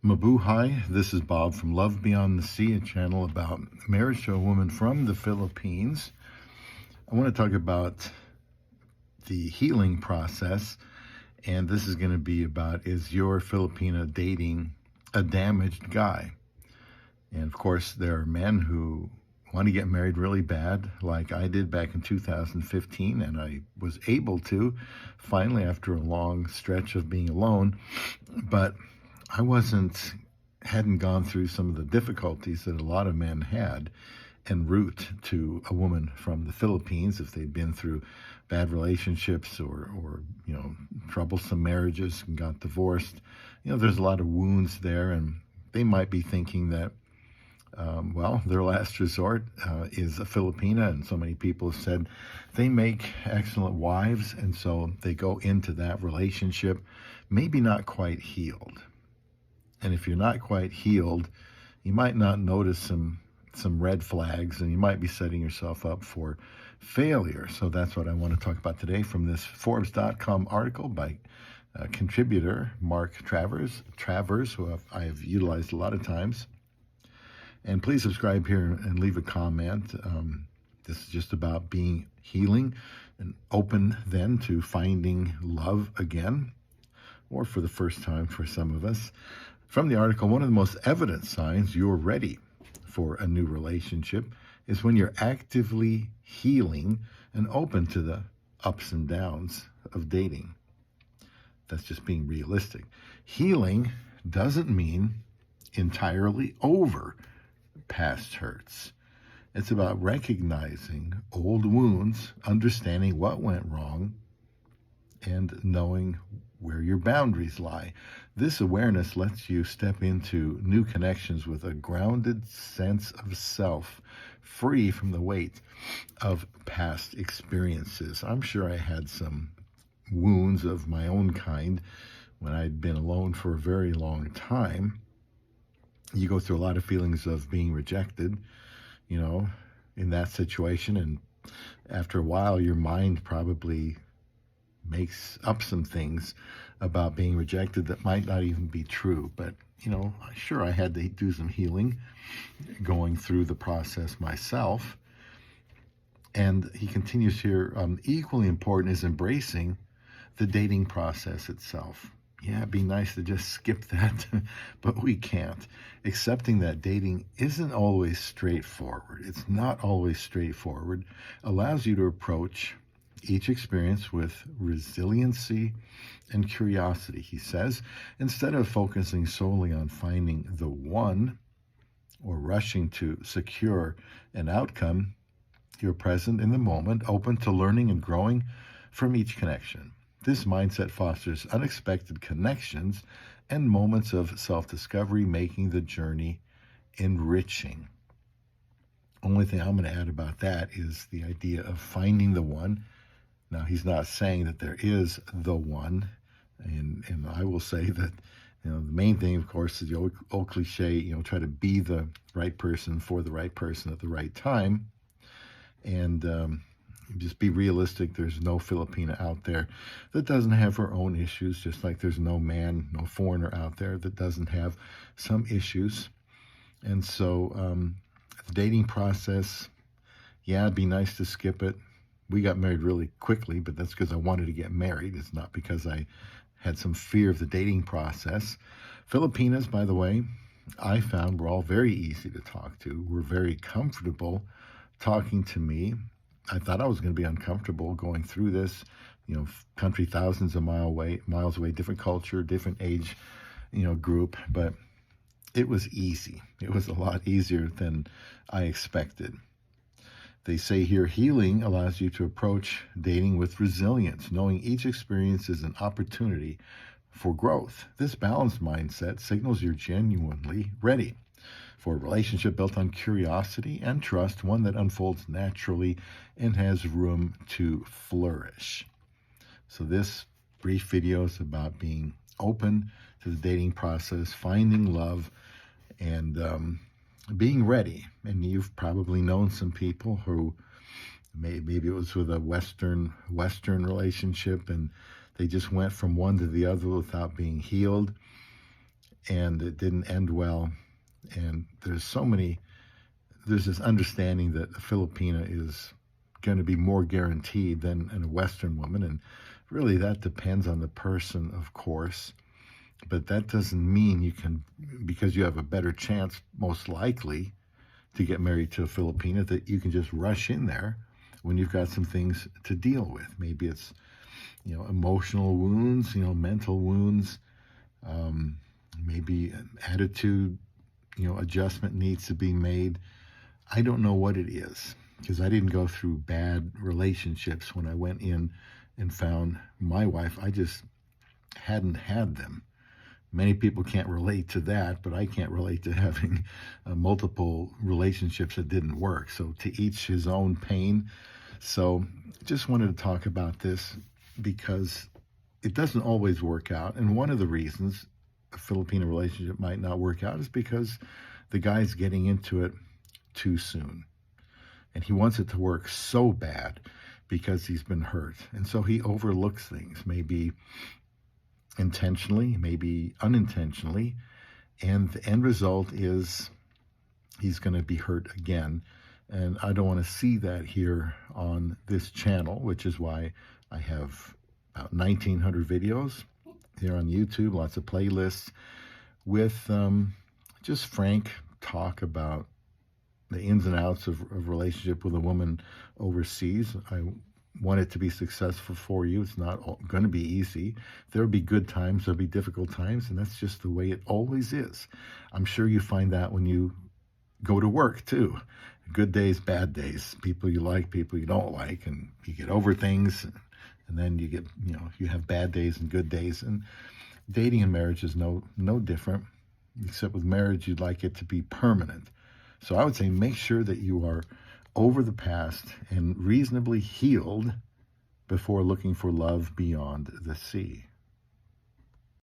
Mabuhay, this is Bob from Love Beyond the Sea, a channel about marriage to a woman from the Philippines. I want to talk about the healing process, and this is going to be about, is your Filipina dating a damaged guy? And of course, there are men who want to get married really bad, like I did back in 2015, and I was able to, finally, after a long stretch of being alone, but I hadn't gone through some of the difficulties that a lot of men had en route to a woman from the Philippines, if they'd been through bad relationships or troublesome marriages and got divorced. There's a lot of wounds there, and they might be thinking that, their last resort is a Filipina, and so many people have said they make excellent wives, and so they go into that relationship maybe not quite healed. And if you're not quite healed, you might not notice some red flags, and you might be setting yourself up for failure. So that's what I want to talk about today from this Forbes.com article by contributor Mark Travers, who I have utilized a lot of times. And please subscribe here and leave a comment. This is just about being healing and open then to finding love again, or for the first time for some of us. From the article, one of the most evident signs you're ready for a new relationship is when you're actively healing and open to the ups and downs of dating. That's just being realistic. Healing doesn't mean entirely over past hurts. It's about recognizing old wounds, understanding what went wrong, and knowing where your boundaries lie. This awareness lets you step into new connections with a grounded sense of self, free from the weight of past experiences. I'm sure I had some wounds of my own kind when I'd been alone for a very long time. You go through a lot of feelings of being rejected, in that situation, and after a while, your mind probably makes up some things about being rejected that might not even be true. But, sure, I had to do some healing going through the process myself. And he continues here, equally important is embracing the dating process itself. Yeah, it'd be nice to just skip that, but we can't. Accepting that dating isn't always straightforward. It's not always straightforward. Allows you to approach each experience with resiliency and curiosity, he says, instead of focusing solely on finding the one or rushing to secure an outcome. You're present in the moment, open to learning and growing from each connection. This mindset fosters unexpected connections and moments of self-discovery, making the journey enriching. Only thing I'm going to add about that is the idea of finding the one. Now, he's not saying that there is the one, and I will say that, the main thing, of course, is the old cliche, try to be the right person for the right person at the right time, and just be realistic. There's no Filipina out there that doesn't have her own issues, just like there's no foreigner out there that doesn't have some issues. And so the dating process, yeah, it'd be nice to skip it. We got married really quickly, but that's because I wanted to get married. It's not because I had some fear of the dating process. Filipinas, by the way, I found were all very easy to talk to. Were very comfortable talking to me. I thought I was going to be uncomfortable going through this, country thousands of miles away, different culture, different age, group, but it was easy. It was a lot easier than I expected. They say here, healing allows you to approach dating with resilience, knowing each experience is an opportunity for growth. This balanced mindset signals you're genuinely ready for a relationship built on curiosity and trust, one that unfolds naturally and has room to flourish. So this brief video is about being open to the dating process, finding love, and being ready. And you've probably known some people who maybe it was with a Western relationship, and they just went from one to the other without being healed. and it didn't end well. And there's this understanding that a Filipina is going to be more guaranteed than a Western woman. And really that depends on the person, of course. But that doesn't mean you can, because you have a better chance, most likely, to get married to a Filipina, that you can just rush in there when you've got some things to deal with. Maybe it's, emotional wounds, mental wounds. Maybe an attitude, adjustment needs to be made. I don't know what it is, because I didn't go through bad relationships when I went in and found my wife. I just hadn't had them. Many people can't relate to that, but I can't relate to having multiple relationships that didn't work. So to each his own pain. So just wanted to talk about this because it doesn't always work out. And one of the reasons a Filipino relationship might not work out is because the guy's getting into it too soon. And he wants it to work so bad because he's been hurt. And so he overlooks things, maybe intentionally, maybe unintentionally. And the end result is he's going to be hurt again. And I don't want to see that here on this channel, which is why I have about 1,900 videos here on YouTube, lots of playlists with just frank talk about the ins and outs of relationship with a woman overseas. I want it to be successful for you. It's not going to be easy. There'll be good times, there'll be difficult times, and that's just the way it always is. I'm sure you find that when you go to work too. Good days, bad days, people you like, people you don't like, and you get over things, and then you get, you have bad days and good days. And dating and marriage is no different, except with marriage, you'd like it to be permanent. So I would say make sure that you are over the past and reasonably healed before looking for love beyond the sea.